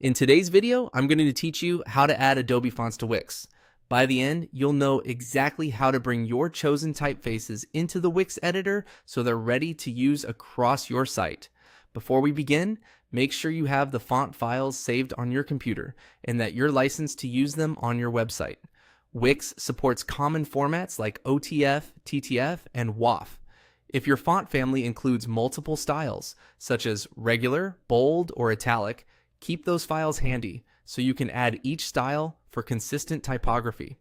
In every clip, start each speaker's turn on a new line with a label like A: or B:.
A: In today's video, I'm going to teach you how to add Adobe Fonts to Wix. By the end, you'll know exactly how to bring your chosen typefaces into the Wix editor so they're ready to use across your site. Before we begin, make sure you have the font files saved on your computer and that you're licensed to use them on your website. Wix supports common formats like OTF, TTF, and WAF. If your font family includes multiple styles, such as regular, bold, or italic, keep those files handy so you can add each style for consistent typography.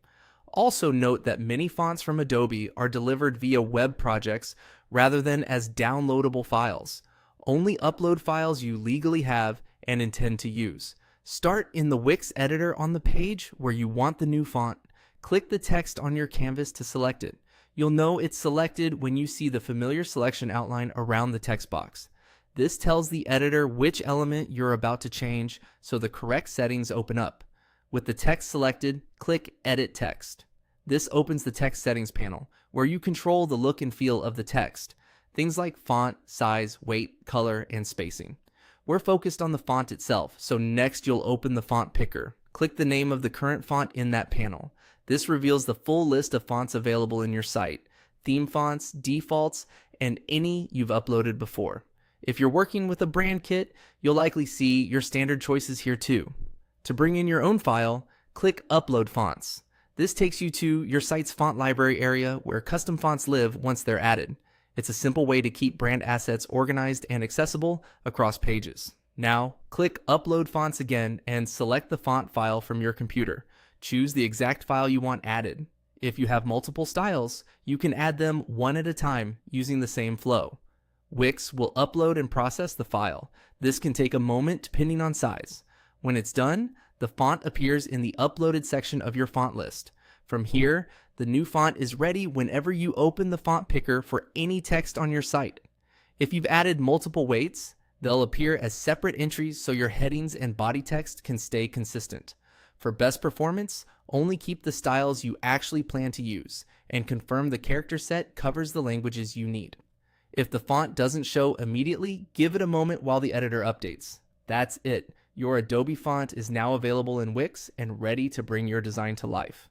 A: Also note that many fonts from Adobe are delivered via web projects rather than as downloadable files. Only upload files you legally have and intend to use. Start in the Wix editor on the page where you want the new font. Click the text on your canvas to select it. You'll know it's selected when you see the familiar selection outline around the text box. This tells the editor which element you're about to change, so the correct settings open up. With the text selected, click Edit Text. This opens the text settings panel, where you control the look and feel of the text. Things like font, size, weight, color, and spacing. We're focused on the font itself, so next you'll open the font picker. Click the name of the current font in that panel. This reveals the full list of fonts available in your site, theme fonts, defaults, and any you've uploaded before. If you're working with a brand kit, you'll likely see your standard choices here too. To bring in your own file, click Upload Fonts. This takes you to your site's font library area where custom fonts live once they're added. It's a simple way to keep brand assets organized and accessible across pages. Now, click Upload Fonts again and select the font file from your computer. Choose the exact file you want added. If you have multiple styles, you can add them one at a time using the same flow. Wix will upload and process the file. This can take a moment depending on size. When it's done, the font appears in the uploaded section of your font list. From here, the new font is ready whenever you open the font picker for any text on your site. If you've added multiple weights, they'll appear as separate entries so your headings and body text can stay consistent. For best performance, only keep the styles you actually plan to use and confirm the character set covers the languages you need. If the font doesn't show immediately, give it a moment while the editor updates. That's it. Your Adobe font is now available in Wix and ready to bring your design to life.